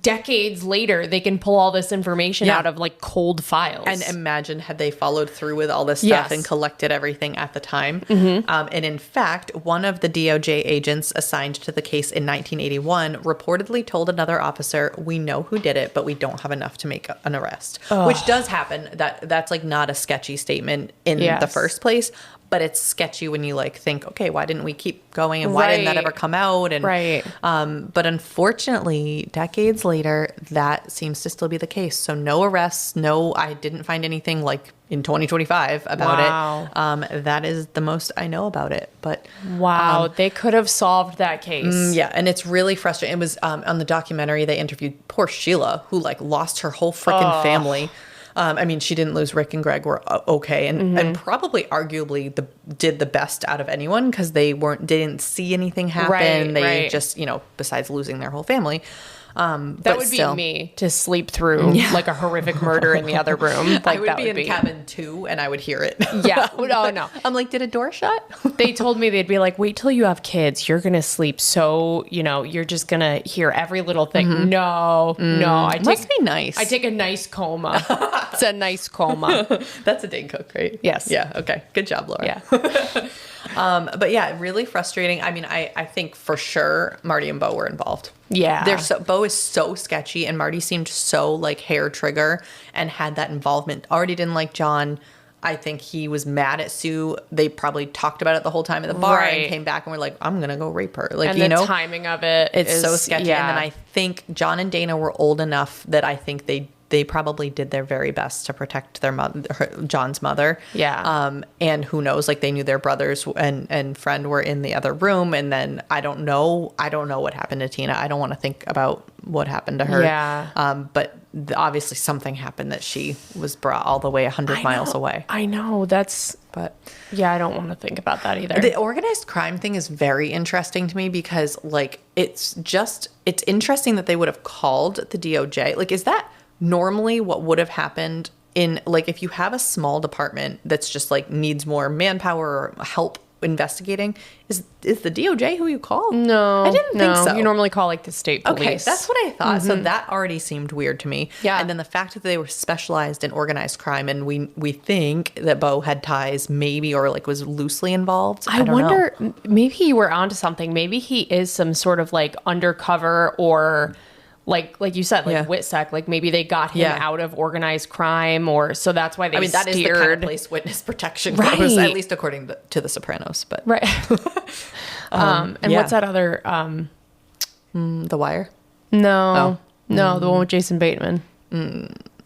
decades later they can pull all this information out of like cold files. And imagine had they followed through with all this stuff and collected everything at the time. And in fact, one of the DOJ agents assigned to the case in 1981 reportedly told another officer, "We know who did it, but we don't have enough to make an arrest." Which does happen. That's like not a sketchy statement in the first place. But it's sketchy when you like think, okay, why didn't we keep going and why didn't that ever come out? And but unfortunately, decades later, that seems to still be the case. So no arrests, I didn't find anything like in 2025 about it. That is the most I know about it. But they could have solved that case. And it's really frustrating. It was on the documentary they interviewed poor Sheila, who like lost her whole freaking family. I mean, she didn't lose. Rick and Greg were okay, and probably arguably did the best out of anyone because they didn't see anything happen. They just, besides losing their whole family. That would be me to sleep through like a horrific murder in the other room. Like I would be in cabin 2 and I would hear it. Oh no. I'm like, did a door shut? They told me they'd be like, wait till you have kids. You're going to sleep. So, you're just going to hear every little thing. No. Must be nice. I take a nice coma. It's a nice coma. That's a Dane Cook, right? Yes. Yeah. Okay. Good job, Laura. Yeah. But yeah, really frustrating. I mean, I think for sure Marty and Bo were involved. Yeah. Bo is so sketchy and Marty seemed so like hair trigger and had that involvement. Already didn't like John. I think he was mad at Sue. They probably talked about it the whole time at the bar and came back and were like, I'm going to go rape her. Like, and the timing of it it's so sketchy. Yeah. And then I think John and Dana were old enough that I think they probably did their very best to protect their mother, John's mother. Yeah. And who knows, like they knew their brothers and friend were in the other room. And then I don't know what happened to Tina. I don't want to think about what happened to her. Yeah. But obviously something happened that she was brought all the way 100 miles away. I know. But yeah, I don't want to think about that either. The organized crime thing is very interesting to me because like, it's interesting that they would have called the DOJ. Like, is that normally what would have happened in like if you have a small department that's just like needs more manpower or help investigating, is the DOJ who you call? No, I didn't think so. You normally call like the state police. Okay, that's what I thought. So that already seemed weird to me. Yeah. And then the fact that they were specialized in organized crime and we think that Bo had ties maybe or like was loosely involved. I wonder, know. Maybe you were onto something. Maybe he is some sort of like undercover or like you said, like WITSEC, like maybe they got him out of organized crime or so that's why they that is the kind of place witness protection goes, at least according to The Sopranos. But and what's that other The Wire? No, the one with Jason Bateman.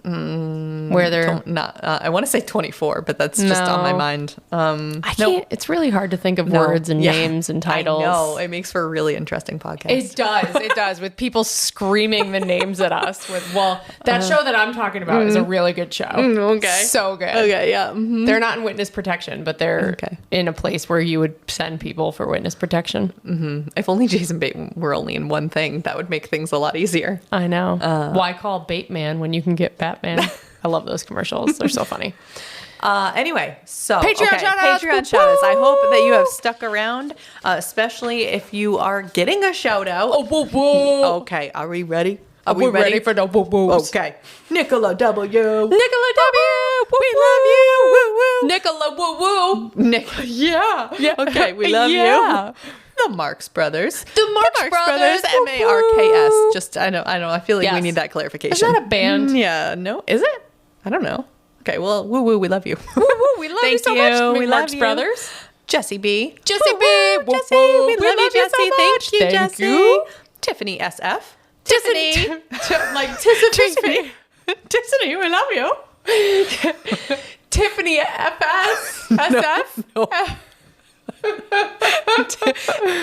where they're Not. I want to say 24, but that's just on my mind. I can't. It's really hard to think of words and names and titles. I know. It makes for a really interesting podcast. It does. It does. With people screaming the names at us. That show that I'm talking about is a really good show. Okay. So good. Okay, yeah. They're not in witness protection, but they're in a place where you would send people for witness protection. If only Jason Bateman were only in one thing, that would make things a lot easier. I know. Why call Bateman when you can get Batman? I love those commercials. They're so funny. Anyway, so Patreon shout-outs. Patreon shout-outs. I hope that you have stuck around, especially if you are getting a shout-out. Oh, woo woo. Okay, are we ready? Are we ready for the woo woos? Okay. Nicola W. Nicola W. We love you. Woo woo. Nicola woo woo. Nick. Yeah. Okay, we love you. The Marx Brothers. The Marx Brothers. MARKS. Just I know. I feel like we need that clarification. Is that a band? Yeah. No. Is it? I don't know. Okay. Well, woo woo. We love you. Woo woo. We love you so much. We Marx love Brothers. Jesse B. Jesse B. Woo Jesse. woo. We love you, Jesse. so much. Thank you, Jesse. You. Tiffany SF. Tiffany. Like Tiffany. Tiffany. We love you. Tiffany FS. SF. No.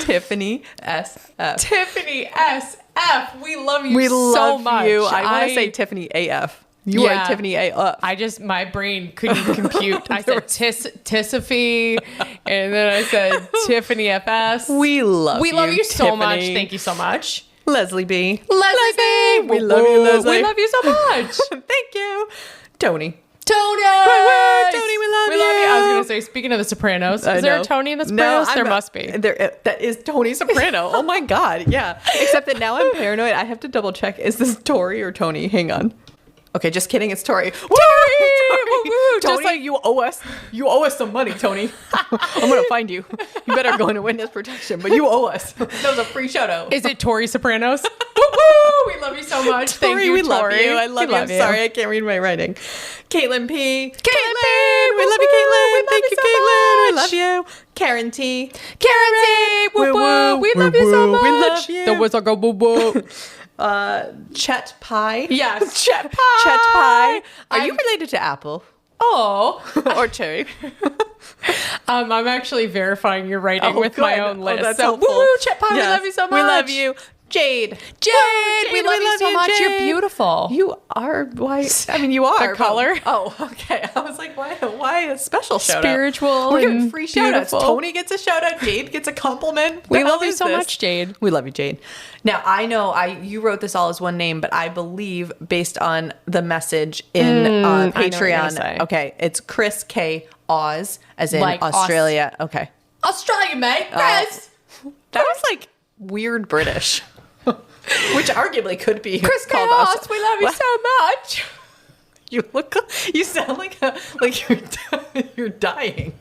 Tiffany SF. Tiffany SF. We love you We so love much. you. I want to say Tiffany AF. You are Tiffany AF. My brain couldn't compute. I said Tissify, and then I said Tiffany FS. We love you so Tiffany. much. Thank you so much. Leslie B. Leslie B. We love you, Leslie. We love you so much. Thank you. Tony. Tony! Tony, we love you. I was going to say, speaking of The Sopranos, is there a Tony in The Sopranos? There must be. That is Tony Soprano. Oh my God. Yeah. Except that now I'm paranoid. I have to double check. Is this Tori or Tony? Hang on. Okay, just kidding. It's Tori. Tori! Woo-woo. Tony, Just like you owe us. You owe us some money, Tony. I'm gonna find you. You better go into witness protection, but you owe us. That was a free shout out. Is it Tori Sopranos? Woo-woo! We love you so much. Tori, Thank you, we Tori. love you. I love you. I'm sorry, I can't read my writing. Caitlin P. Caitlin P. We love you, Caitlin. Thank you, so Caitlin. much. We love you. Karen T. Karen T. Woo-woo. We love you so much. We love you. The whistle go boo-boo. Chet Pie. Yes. Chet Pie. Chet Pie. Are you related to Apple? Oh. Or Cherry? I'm actually verifying your writing with my own list. That's so helpful. woo-woo, Chet Pie, Yes. we love you so much. We love you. Jade. Jade, we love you so much. Jade. You're beautiful. You are white. I mean, you are. The color. Oh, okay. I was like, why a special shout Spiritual out? We're giving and free shout outs. beautiful. Tony gets a shout out. Jade gets a compliment. We The hell love you is so this? much, Jade. We love you, Jade. Now, I know you wrote this all as one name, but I believe based on the message in Patreon. Okay. It's Chris K. Oz, as in Like Australia. Okay. Australia, mate. Chris. That was like weird British. Which arguably could be Chris called Chaos, we love you so much. You sound like you're dying.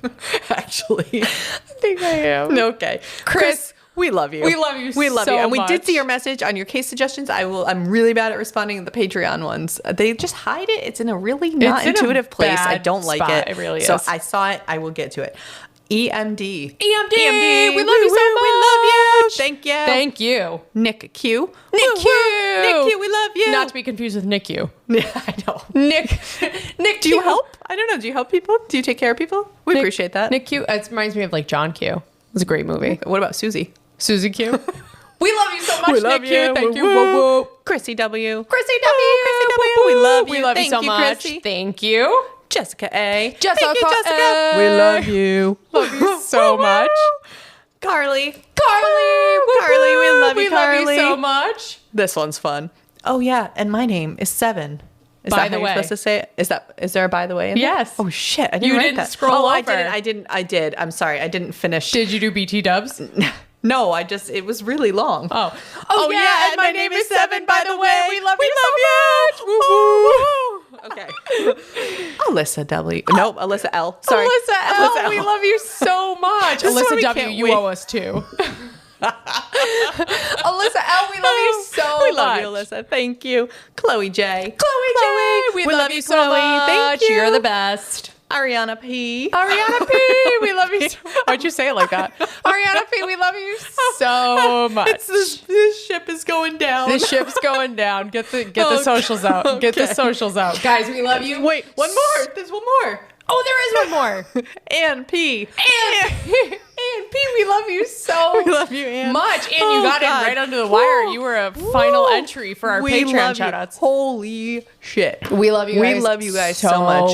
Actually, I think I am. Okay, Chris, we love you. We love you. We love so you, and we did much. see your message on your case suggestions. I'm really bad at responding to the Patreon ones. They just hide it. It's in a really not in a intuitive place. I bad don't like spot. it. It really So is. I saw it. I will get to it. EMD. We love you so much. We love you. Thank you. Thank you. Nick Q. Nick Woo, Q. woo. Nick Q, we love you. Not to be confused with Nick Q. Yeah, I know. Nick Do you help? I don't know. Do you help people? Do you take care of people? We appreciate that. Nick Q. It reminds me of like John Q. It was a great movie. What about Susie? Susie Q. We love you so much, We love Nick Q. you. Thank you. Woo, Woo, woo. Chrissy W. Chrissy W. Chrissy W. We love you. We love you Thank so you, much. Chrissy. Thank you. Jessica A. Jessica Thank you, Jessica. A. We love you. Love you so much. Carly. Carly. Woo, Carly, we woo. love you, We Carly. love you so much. This one's fun. Oh yeah, and my name is Seven. Is By that the how way. you're supposed to say it? Is there a by the way in there? Yes. Oh shit, I didn't You write didn't that. scroll I over. did. I'm sorry. I didn't finish. Did you do BT dubs? No, it was really long. Oh yeah, and my name is Seven, by the way. We love you so much. Woo, woo, woo. Okay. Alyssa W. Nope, Alyssa L. Sorry. Alyssa L. We love you so much. This is why Alyssa we W. can't You wait. owe us too. Alyssa L. We love you so much. We love you, Alyssa. Thank you. Chloe J. Chloe J. We love you so Chloe. much. Thank you. You're the best. Ariana P. Ariana P, we love you. Why'd you say it like that? Ariana P, we love you so much. This ship is going down. The ship's going down. Get the socials out. Okay. Get the socials out. Guys, we love you. Wait, one more. There's one more. Oh, there is one more. Ann P. Ann P, we love you so We love you, Ann. much. And you got in right under the wire. You were a final entry for our Patreon shoutouts. Holy shit. We love you guys. We love you guys so much.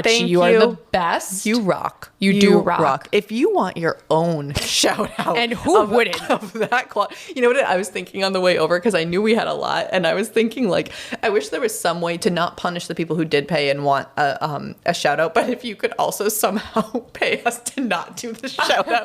Thank you. Are the best. You rock. You do rock. If you want your own shout out. And who wouldn't? Of that you know what I was thinking on the way over, because I knew we had a lot, and I was thinking, like, I wish there was some way to not punish the people who did pay and want a shout out, but if you could also somehow pay us to not do the shout out.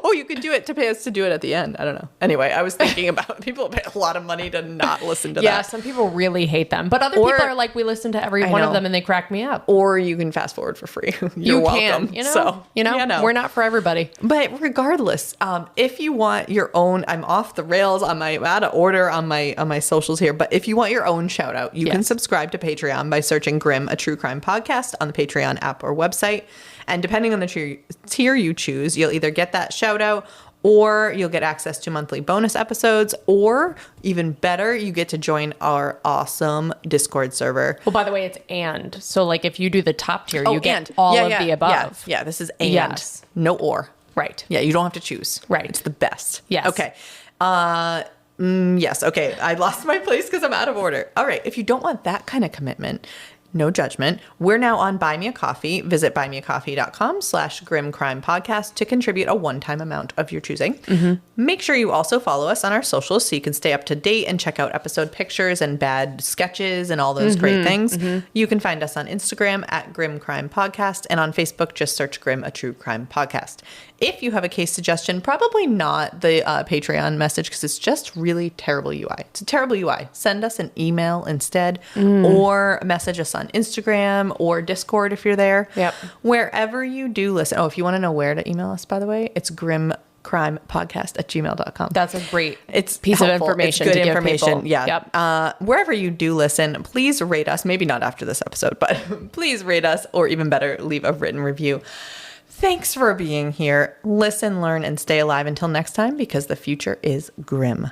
Oh, you could do it to pay us to do it at the end. I don't know. Anyway, I was thinking about people pay a lot of money to not listen to that. Yeah, some people really hate them. But other people are like, we listen to every one of them and they crack me up. Or you can fast forward for free. You're welcome. Can, you know, we're not for everybody. But regardless, if you want your own, I'm off the rails I'm out of order on my socials here, but if you want your own shout out, you can subscribe to Patreon by searching Grim, a true crime podcast on the Patreon app or website. And depending on the tier you choose, you'll either get that shout out, or you'll get access to monthly bonus episodes, or even better, you get to join our awesome Discord server. Well, by the way, it's and. So like if you do the top tier, you get all of the above. Yeah, this is and. Yes. No or. Right. Yeah, you don't have to choose. Right. It's the best. Yes. Okay. Yes. Okay. I lost my place because I'm out of order. All right. If you don't want that kind of commitment, no judgment, we're now on Buy Me a Coffee. Visit buymeacoffee.com/grimcrimepodcast to contribute a one-time amount of your choosing. Make sure you also follow us on our socials so you can stay up to date and check out episode pictures and bad sketches and all those great things. You can find us on Instagram at Grim Crime Podcast, and on Facebook, just search Grim, a True Crime Podcast. If you have a case suggestion, probably not the Patreon message, because it's just really terrible UI. It's a terrible UI. Send us an email instead, or message us on Instagram or Discord if you're there. Yep. Wherever you do listen. Oh, if you want to know where to email us, by the way, it's grimcrimepodcast@gmail.com. That's a great piece of information. It's good to information. Give people. Yeah. Yep. Wherever you do listen, please rate us. Maybe not after this episode, but please rate us, or even better, leave a written review. Thanks for being here. Listen, learn, and stay alive until next time, because the future is grim.